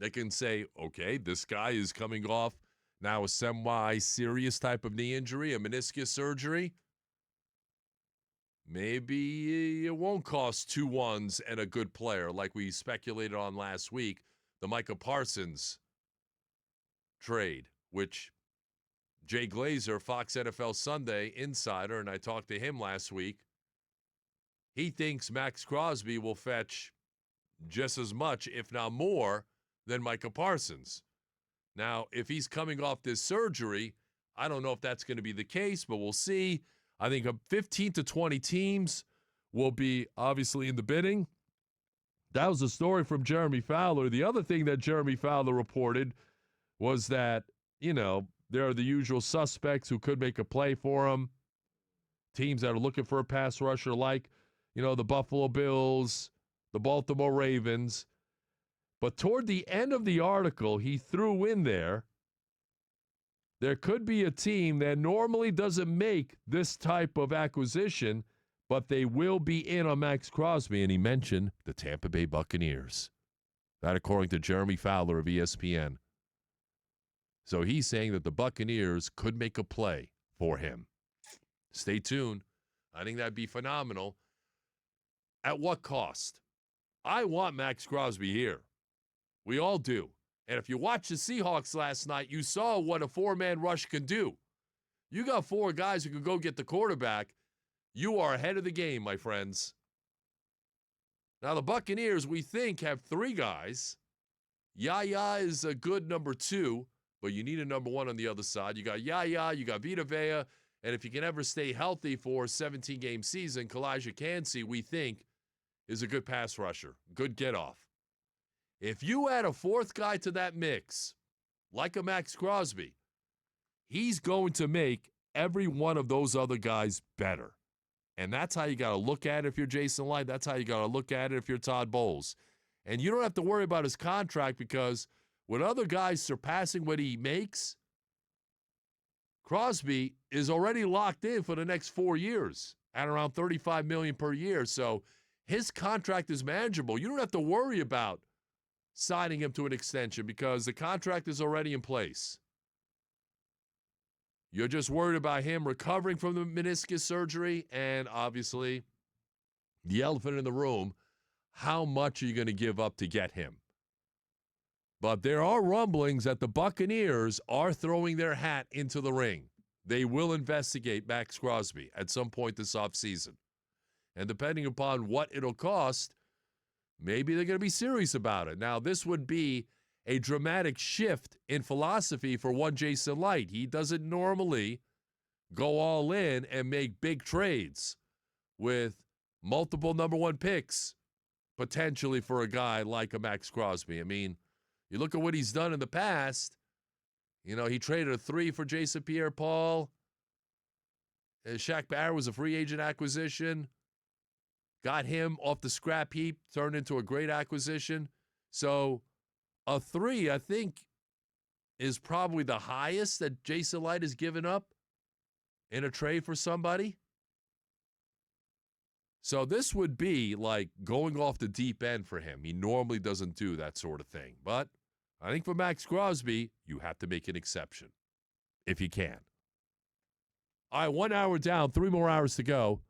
They can say, okay, this guy is coming off now a semi-serious type of knee injury, a meniscus surgery. Maybe it won't cost 2 ones and a good player like we speculated on last week, the Micah Parsons trade, which Jay Glazer, Fox NFL Sunday insider, and I talked to him last week, he thinks Max Crosby will fetch just as much, if not more, than Micah Parsons. Now, if he's coming off this surgery, I don't know if that's going to be the case, but we'll see. I think 15 to 20 teams will be obviously in the bidding. That was a story from Jeremy Fowler. The other thing that Jeremy Fowler reported was that, there are the usual suspects who could make a play for him. Teams that are looking for a pass rusher like, the Buffalo Bills, the Baltimore Ravens. But toward the end of the article, he threw in there could be a team that normally doesn't make this type of acquisition, but they will be in on Max Crosby, and he mentioned the Tampa Bay Buccaneers. That according to Jeremy Fowler of ESPN. So he's saying that the Buccaneers could make a play for him. Stay tuned. I think that'd be phenomenal. At what cost? I want Max Crosby here. We all do. And if you watched the Seahawks last night, you saw what a four-man rush can do. You got 4 guys who can go get the quarterback. You are ahead of the game, my friends. Now, the Buccaneers, we think, have 3 guys. Yaya is a good number 2, but you need a number 1 on the other side. You got Yaya, you got Vita Vea, and if you can ever stay healthy for a 17-game season, Kalijah Kancey, we think, is a good pass rusher, good get-off. If you add a 4th guy to that mix, like a Max Crosby, he's going to make every one of those other guys better. And that's how you got to look at it if you're Jason Light. That's how you got to look at it if you're Todd Bowles. And you don't have to worry about his contract because with other guys surpassing what he makes, Crosby is already locked in for the next 4 years at around $35 million per year. So his contract is manageable. You don't have to worry about signing him to an extension because the contract is already in place. You're just worried about him recovering from the meniscus surgery and obviously the elephant in the room, how much are you going to give up to get him? But there are rumblings that the Buccaneers are throwing their hat into the ring. They will investigate Max Crosby at some point this offseason. And depending upon what it'll cost, maybe they're going to be serious about it. Now, this would be a dramatic shift in philosophy for one Jason Light. He doesn't normally go all in and make big trades with multiple number 1 picks, potentially for a guy like a Max Crosby. I mean, you look at what he's done in the past. He traded a 3 for Jason Pierre-Paul. Shaq Barrett was a free agent acquisition. Got him off the scrap heap, turned into a great acquisition. So a 3, I think, is probably the highest that Jason Light has given up in a trade for somebody. So this would be like going off the deep end for him. He normally doesn't do that sort of thing. But I think for Max Crosby, you have to make an exception if you can. All right, 1 hour down, 3 more hours to go.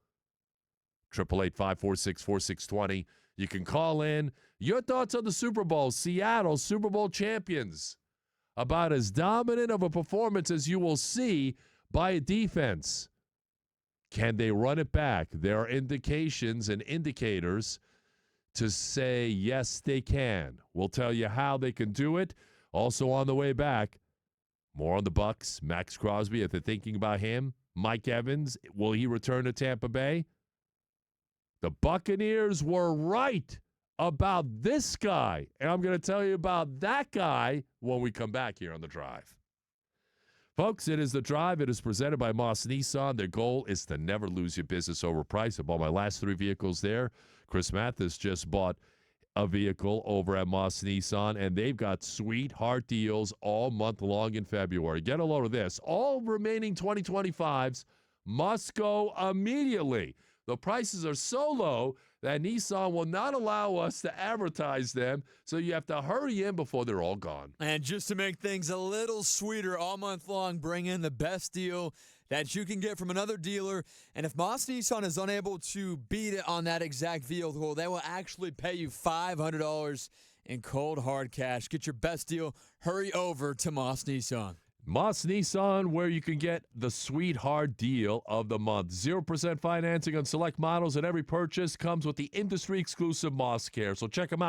888-546-4620. You can call in. Your thoughts on the Super Bowl. Seattle, Super Bowl champions. About as dominant of a performance as you will see by a defense. Can they run it back? There are indications and indicators to say, yes, they can. We'll tell you how they can do it. Also on the way back, more on the Bucs. Max Crosby, if they're thinking about him. Mike Evans, will he return to Tampa Bay? The Buccaneers were right about this guy, and I'm going to tell you about that guy when we come back here on The Drive. Folks, it is The Drive. It is presented by Moss Nissan. Their goal is to never lose your business over price. I bought my last 3 vehicles there. Chris Mathis just bought a vehicle over at Moss Nissan, and they've got sweetheart deals all month long in February. Get a load of this. All remaining 2025s must go immediately. the prices are so low that Nissan will not allow us to advertise them, so you have to hurry in before they're all gone. And just to make things a little sweeter all month long, bring in the best deal that you can get from another dealer. And if Moss Nissan is unable to beat it on that exact vehicle, they will actually pay you $500 in cold hard cash. Get your best deal. Hurry over to Moss Nissan. Moss Nissan, where you can get the sweetheart deal of the month. 0% financing on select models, and every purchase comes with the industry-exclusive Moss Care. So check them out.